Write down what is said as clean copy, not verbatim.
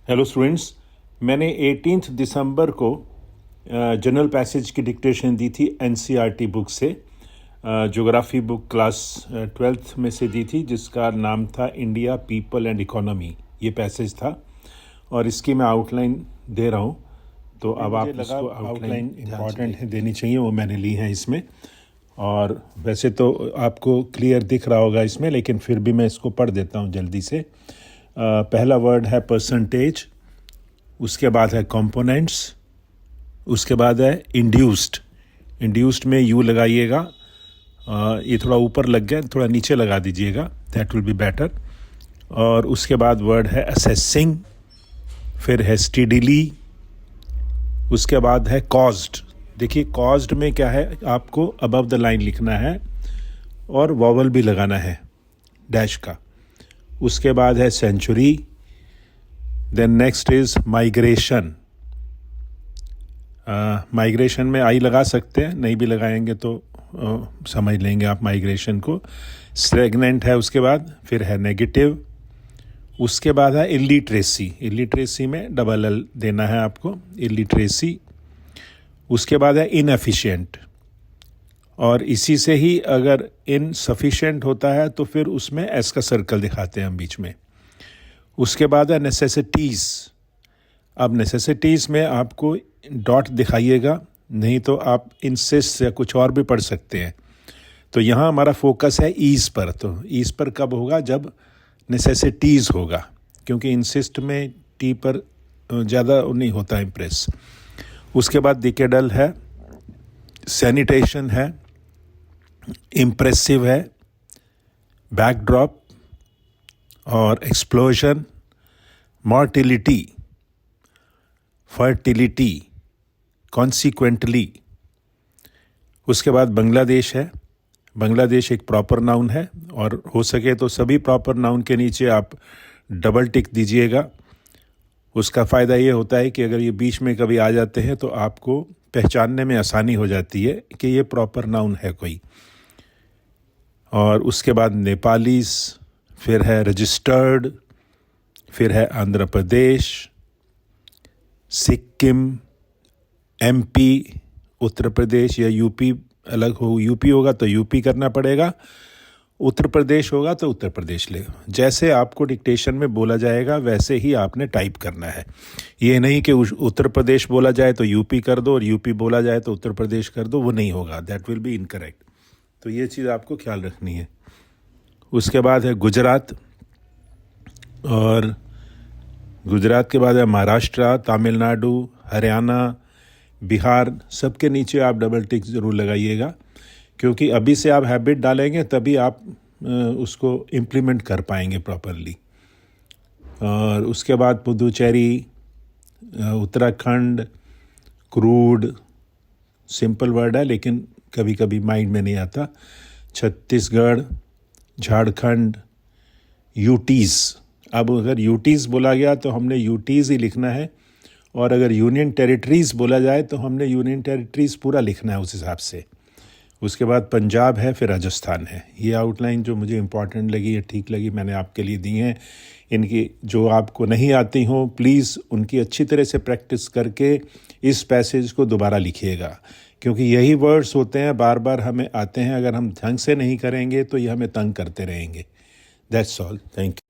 Hello students, मैंने 18 दिसंबर को general passage की डिक्टेशन दी थी एनसीईआरटी बुक से। ज्योग्राफी बुक क्लास 12th में से दी थी, जिसका नाम था इंडिया पीपल एंड इकोनॉमी। ये पैसेज था और इसकी मैं आउटलाइन दे रहा हूँ। तो अब आप इसको आउटलाइन इम्पॉर्टेंट है देनी चाहिए, वो मैंने ली है इसमें। और वैसे तो आपको क्लियर दिख रहा होगा इसमें, लेकिन फिर भी मैं इसको पढ़ देता हूँ जल्दी से। पहला वर्ड है परसेंटेज, उसके बाद है कंपोनेंट्स, उसके बाद है इंड्यूस्ड। इंड्यूस्ड में यू लगाइएगा, ये थोड़ा ऊपर लग गया, थोड़ा नीचे लगा दीजिएगा, दैट विल बी बेटर। और उसके बाद वर्ड है असेसिंग, फिर है स्टीडीली, उसके बाद है कॉज्ड। देखिए कॉज्ड में क्या है, आपको अबव द लाइन लिखना है और वॉवल भी लगाना है डैश का। उसके बाद है century, then next is migration. Migration में आई लगा सकते हैं, नहीं भी लगाएंगे तो समझ लेंगे आप माइग्रेशन को। स्टेगनेंट है उसके बाद, फिर है नेगेटिव, उसके बाद है इलिटरेसी। इलिटरेसी में डबल एल देना है आपको, इलिटरेसी। उसके बाद है इनएफिशिएंट, और इसी से ही अगर इनसफिशिएंट होता है तो फिर उसमें एस का सर्कल दिखाते हैं हम बीच में। उसके बाद है नेसेसिटीज़। अब नेसेसिटीज़ में आपको डॉट दिखाइएगा, नहीं तो आप इंसिस्ट या कुछ और भी पढ़ सकते हैं। तो यहाँ हमारा फोकस है ईज़ पर। तो ईज़ पर कब होगा, जब नेसेसिटीज़ होगा, क्योंकि इंसिस्ट में टी पर ज़्यादा नहीं होता इम्प्रेस। उसके बाद डिकेडल है, सैनिटेशन है, इम्प्रेसिव है, बैकड्रॉप और एक्सप्लोजन, मॉर्टिलिटी, फर्टिलिटी, कॉन्सिक्वेंटली। उसके बाद बांग्लादेश है। बांग्लादेश एक प्रॉपर नाउन है, और हो सके तो सभी प्रॉपर नाउन के नीचे आप डबल टिक दीजिएगा। उसका फ़ायदा ये होता है कि अगर ये बीच में कभी आ जाते हैं तो आपको पहचानने में आसानी हो जाती है कि ये प्रॉपर नाउन है कोई। और उसके बाद नेपालीस, फिर है रजिस्टर्ड, फिर है आंध्र प्रदेश, सिक्किम, एमपी, उत्तर प्रदेश या यूपी। अलग हो, यूपी होगा तो यूपी करना पड़ेगा, उत्तर प्रदेश होगा तो उत्तर प्रदेश ले। जैसे आपको डिक्टेशन में बोला जाएगा वैसे ही आपने टाइप करना है। ये नहीं कि उत्तर प्रदेश बोला जाए तो यूपी कर दो और यूपी बोला जाए तो उत्तर प्रदेश कर दो, वो नहीं होगा, दैट विल बी इनकरेक्ट। तो ये चीज़ आपको ख्याल रखनी है। उसके बाद है गुजरात, और गुजरात के बाद है महाराष्ट्र, तमिलनाडु, हरियाणा, बिहार। सबके नीचे आप डबल टिक ज़रूर लगाइएगा, क्योंकि अभी से आप हैबिट डालेंगे तभी आप उसको इम्प्लीमेंट कर पाएंगे प्रॉपरली। और उसके बाद Puducherry, Uttarakhand, crude, simple word है लेकिन कभी कभी माइंड में नहीं आता, छत्तीसगढ़, झारखंड, यूटीज़। अब अगर यूटीज़ बोला गया तो हमने यूटीज़ ही लिखना है, और अगर यूनियन टेरिटरीज़ बोला जाए तो हमने यूनियन टेरिटरीज़ पूरा लिखना है उस हिसाब से। उसके बाद पंजाब है, फिर राजस्थान है। ये आउटलाइन जो मुझे इम्पॉर्टेंट लगी या ठीक लगी मैंने आपके लिए दी हैं। इनकी जो आपको नहीं आती हो प्लीज़ उनकी अच्छी तरह से प्रैक्टिस करके इस पैसेज को दोबारा लिखिएगा, क्योंकि यही वर्ड्स होते हैं बार बार हमें आते हैं। अगर हम ढंग से नहीं करेंगे तो ये हमें तंग करते रहेंगे। That's all, thank you.